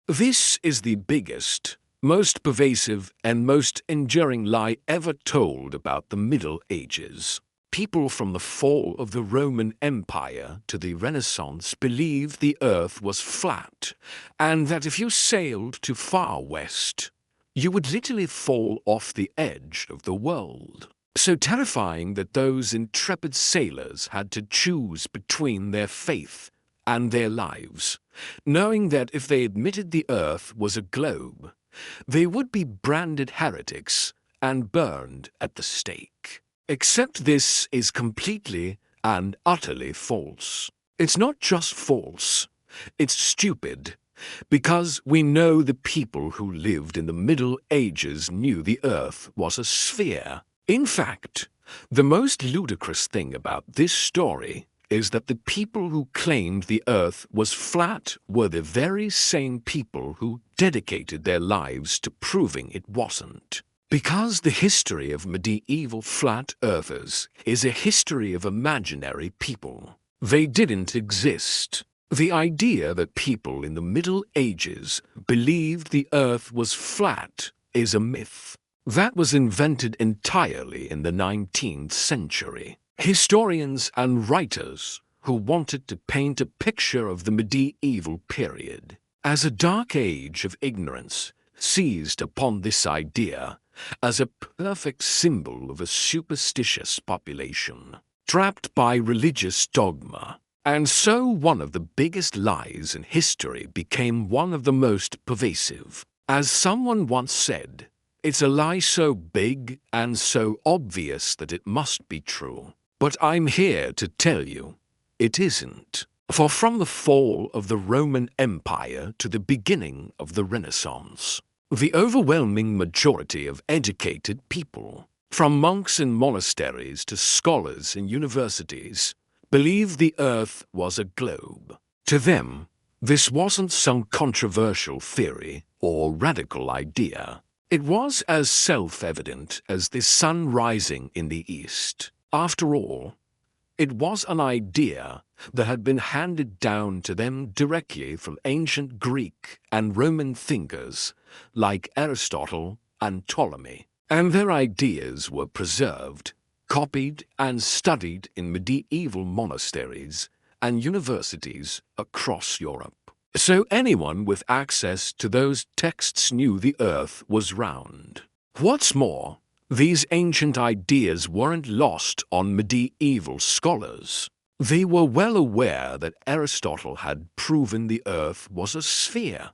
This is the biggest, most pervasive, and most enduring lie ever told about the Middle Ages. People from the fall of the Roman Empire to the Renaissance believed the earth was flat, and that if you sailed to far west, you would literally fall off the edge of the world. So terrifying that those intrepid sailors had to choose between their faith and their lives, knowing that if they admitted the earth was a globe, they would be branded heretics and burned at the stake. Except this is completely and utterly false. It's not just false, it's stupid, because we know the people who lived in the Middle Ages knew the earth was a sphere. In fact, the most ludicrous thing about this story is that the people who claimed the earth was flat were the very same people who dedicated their lives to proving it wasn't. Because the history of medieval flat earthers is a history of imaginary people. They didn't exist. The idea that people in the Middle Ages believed the earth was flat is a myth. That was invented entirely in the 19th century. Historians and writers who wanted to paint a picture of the medieval period as a dark age of ignorance seized upon this idea as a perfect symbol of a superstitious population, trapped by religious dogma. And so one of the biggest lies in history became one of the most pervasive. As someone once said, it's a lie so big and so obvious that it must be true. But I'm here to tell you, it isn't. For from the fall of the Roman Empire to the beginning of the Renaissance, the overwhelming majority of educated people, from monks in monasteries to scholars in universities, believed the earth was a globe. To them, this wasn't some controversial theory or radical idea. It was as self-evident as the sun rising in the east. After all, it was an idea that had been handed down to them directly from ancient Greek and Roman thinkers like Aristotle and Ptolemy, and their ideas were preserved, copied, and studied in medieval monasteries and universities across Europe. So anyone with access to those texts knew the earth was round. What's more, these ancient ideas weren't lost on medieval scholars. They were well aware that Aristotle had proven the earth was a sphere.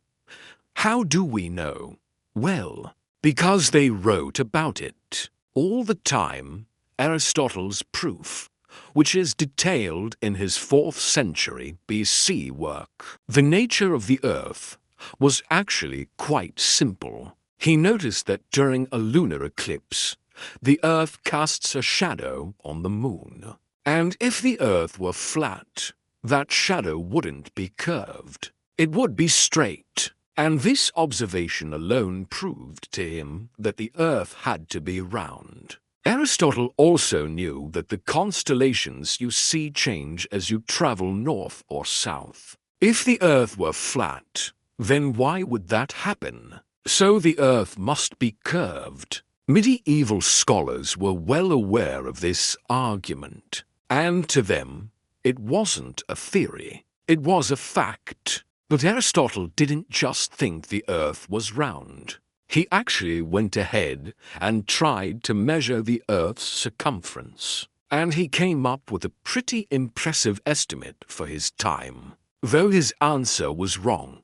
How do we know? Well, because they wrote about it. All the time, Aristotle's proof, which is detailed in his 4th century BC work, The Nature of the Earth, was actually quite simple. He noticed that during a lunar eclipse, the Earth casts a shadow on the moon. And if the Earth were flat, that shadow wouldn't be curved. It would be straight. And this observation alone proved to him that the Earth had to be round. Aristotle also knew that the constellations you see change as you travel north or south. If the Earth were flat, then why would that happen? So the Earth must be curved. Medieval scholars were well aware of this argument, and to them, it wasn't a theory, it was a fact. But Aristotle didn't just think the Earth was round. He actually went ahead and tried to measure the Earth's circumference, and he came up with a pretty impressive estimate for his time. Though his answer was wrong,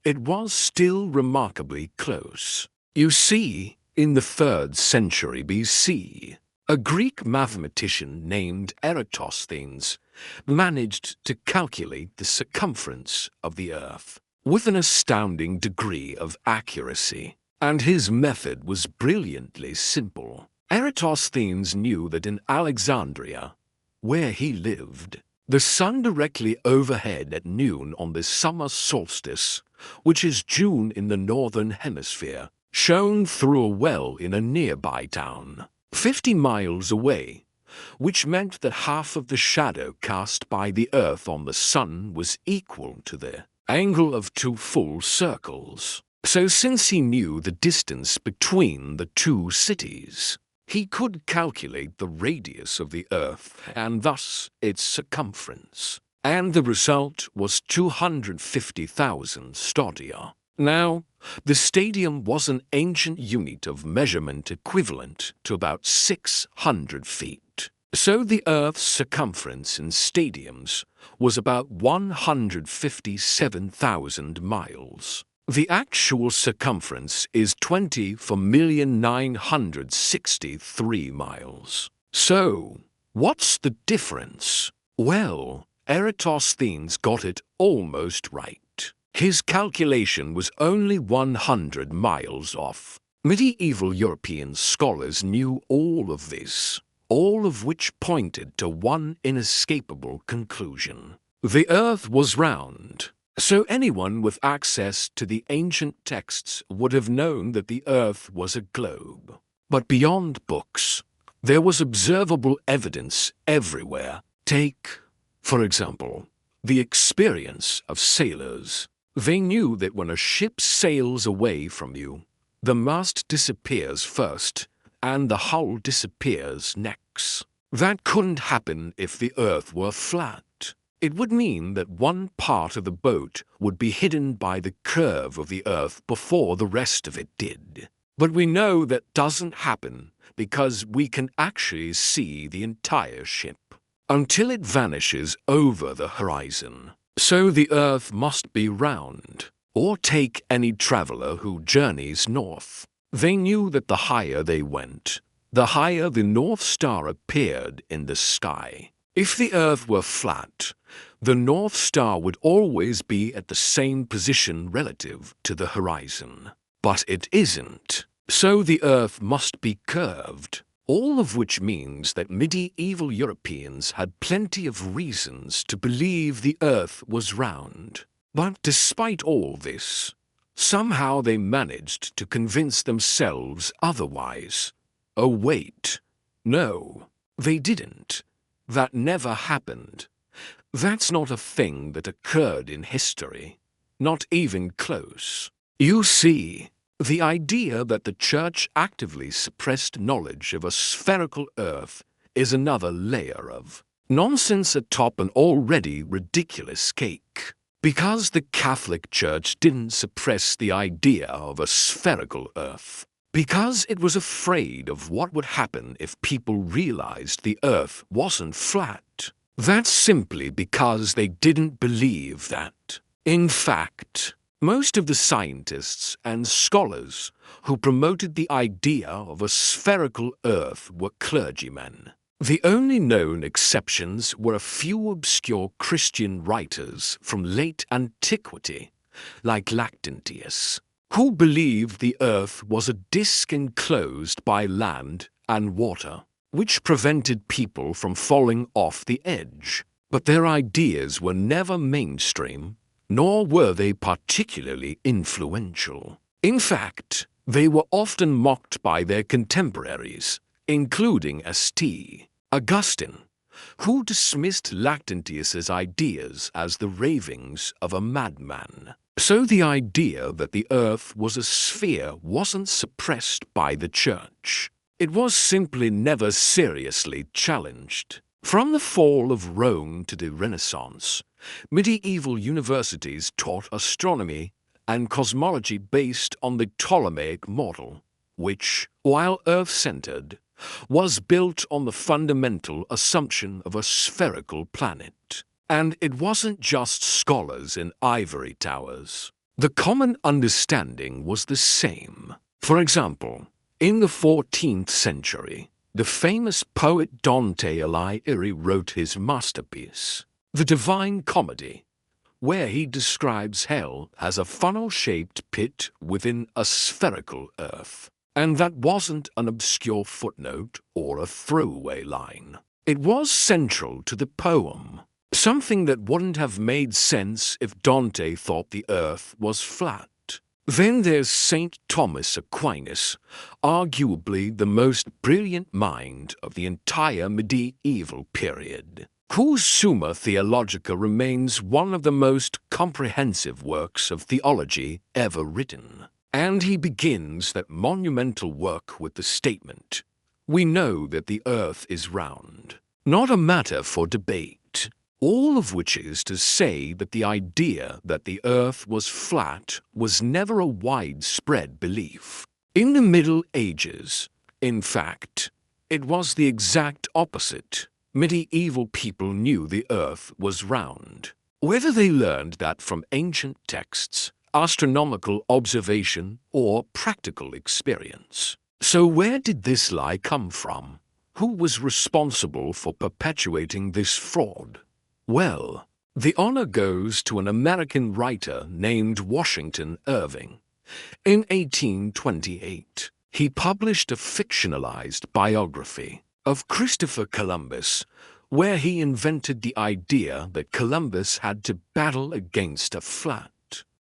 it was still remarkably close. You see, in the 3rd century BC, a Greek mathematician named Eratosthenes managed to calculate the circumference of the Earth with an astounding degree of accuracy. And his method was brilliantly simple. Eratosthenes knew that in Alexandria, where he lived, the sun directly overhead at noon on the summer solstice, which is June in the northern hemisphere, shone through a well in a nearby town, 50 miles away, which meant that half of the shadow cast by the Earth on the sun was equal to the angle of two full circles. So since he knew the distance between the two cities, he could calculate the radius of the Earth and thus its circumference. And the result was 250,000 stadia. Now, the stadium was an ancient unit of measurement equivalent to about 600 feet. So the Earth's circumference in stadiums was about 157,000 miles. The actual circumference is 20,963 miles. So, what's the difference? Well, Eratosthenes got it almost right. His calculation was only 100 miles off. Medieval European scholars knew all of this, all of which pointed to one inescapable conclusion. The Earth was round. So anyone with access to the ancient texts would have known that the Earth was a globe. But beyond books, there was observable evidence everywhere. Take, for example, the experience of sailors. They knew that when a ship sails away from you, the mast disappears first and the hull disappears next. That couldn't happen if the Earth were flat. It would mean that one part of the boat would be hidden by the curve of the Earth before the rest of it did. But we know that doesn't happen because we can actually see the entire ship until it vanishes over the horizon. So the Earth must be round. Or take any traveler who journeys north. They knew that the higher they went, the higher the North Star appeared in the sky. If the Earth were flat, the North Star would always be at the same position relative to the horizon. But it isn't. So the Earth must be curved. All of which means that medieval Europeans had plenty of reasons to believe the Earth was round. But despite all this, somehow they managed to convince themselves otherwise. Oh wait, no, they didn't. That never happened. That's not a thing that occurred in history, not even close. You see, the idea that the Church actively suppressed knowledge of a spherical Earth is another layer of nonsense atop an already ridiculous cake. Because the Catholic Church didn't suppress the idea of a spherical Earth. Because it was afraid of what would happen if people realized the Earth wasn't flat. That's simply because they didn't believe that. In fact, most of the scientists and scholars who promoted the idea of a spherical Earth were clergymen. The only known exceptions were a few obscure Christian writers from late antiquity, like Lactantius, who believed the Earth was a disk enclosed by land and water, which prevented people from falling off the edge. But their ideas were never mainstream, nor were they particularly influential. In fact, they were often mocked by their contemporaries, including St. Augustine, who dismissed Lactantius's ideas as the ravings of a madman. So the idea that the Earth was a sphere wasn't suppressed by the Church. It was simply never seriously challenged. From the fall of Rome to the Renaissance, medieval universities taught astronomy and cosmology based on the Ptolemaic model, which, while Earth-centered, was built on the fundamental assumption of a spherical planet. And it wasn't just scholars in ivory towers. The common understanding was the same. For example, in the 14th century, the famous poet Dante Alighieri wrote his masterpiece, The Divine Comedy, where he describes hell as a funnel-shaped pit within a spherical Earth. And that wasn't an obscure footnote or a throwaway line. It was central to the poem. Something that wouldn't have made sense if Dante thought the Earth was flat. Then there's St. Thomas Aquinas, arguably the most brilliant mind of the entire medieval period. whose Summa Theologica remains one of the most comprehensive works of theology ever written. And he begins that monumental work with the statement, "We know that the earth is round," not a matter for debate. All of which is to say that the idea that the earth was flat was never a widespread belief. In the Middle Ages, in fact, it was the exact opposite. Medieval people knew the earth was round. Whether they learned that from ancient texts, astronomical observation, or practical experience. So where did this lie come from? Who was responsible for perpetuating this fraud? Well, the honor goes to an American writer named Washington Irving. In 1828, he published a fictionalized biography of Christopher Columbus, where he invented the idea that Columbus had to battle against a flat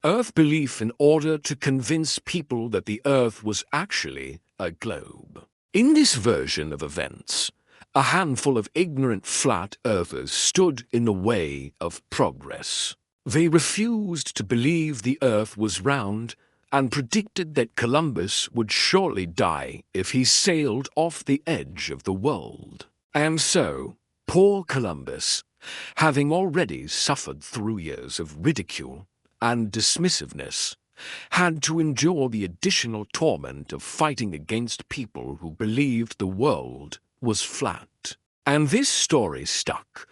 Earth belief in order to convince people that the Earth was actually a globe. In this version of events, a handful of ignorant flat earthers stood in the way of progress. They refused to believe the Earth was round and predicted that Columbus would surely die if he sailed off the edge of the world. And so, poor Columbus, having already suffered through years of ridicule and dismissiveness, had to endure the additional torment of fighting against people who believed the world was flat. And this story stuck.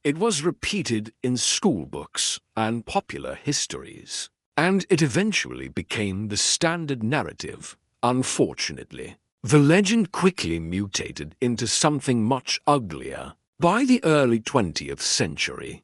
It was repeated in school books and popular histories, and it eventually became the standard narrative. Unfortunately, the legend quickly mutated into something much uglier. By the early 20th century,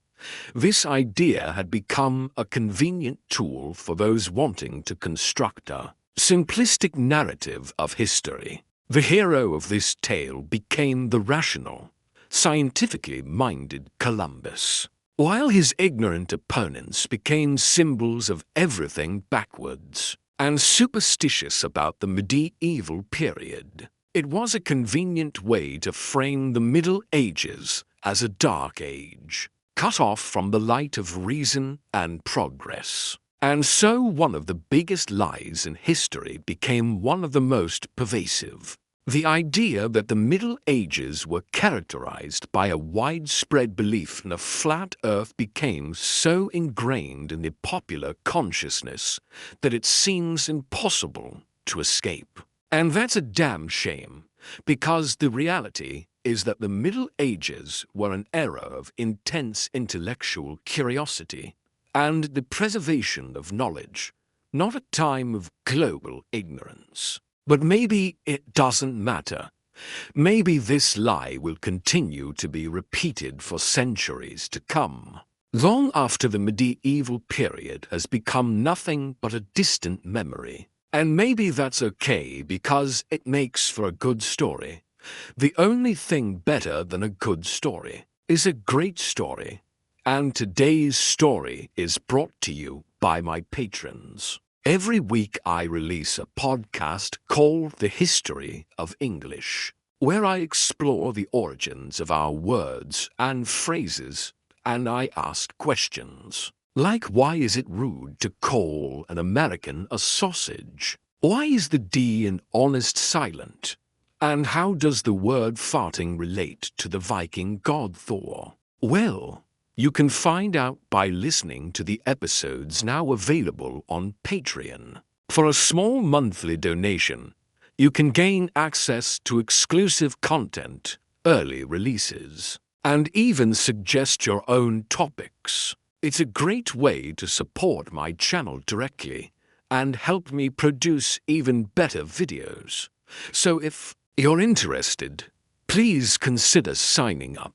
this idea had become a convenient tool for those wanting to construct a simplistic narrative of history. The hero of this tale became the rational, scientifically minded Columbus, while his ignorant opponents became symbols of everything backwards and superstitious about the medieval period. It was a convenient way to frame the Middle Ages as a dark age, cut off from the light of reason and progress. And so one of the biggest lies in history became one of the most pervasive. The idea that the Middle Ages were characterized by a widespread belief in a flat Earth became so ingrained in the popular consciousness that it seems impossible to escape. And that's a damn shame, because the reality is that the Middle Ages were an era of intense intellectual curiosity and the preservation of knowledge, not a time of global ignorance. But maybe it doesn't matter. Maybe this lie will continue to be repeated for centuries to come, long after the medieval period has become nothing but a distant memory. And maybe that's okay because it makes for a good story. The only thing better than a good story is a great story. And today's story is brought to you by my patrons. Every week I release a podcast called The History of English, where I explore the origins of our words and phrases, and I ask questions. Like, why is it rude to call an American a sausage? Why is the D in honest silent? And how does the word farting relate to the Viking god Thor? Well, you can find out by listening to the episodes now available on Patreon. For a small monthly donation, you can gain access to exclusive content, early releases, and even suggest your own topics. It's a great way to support my channel directly and help me produce even better videos. So if you're interested, please consider signing up.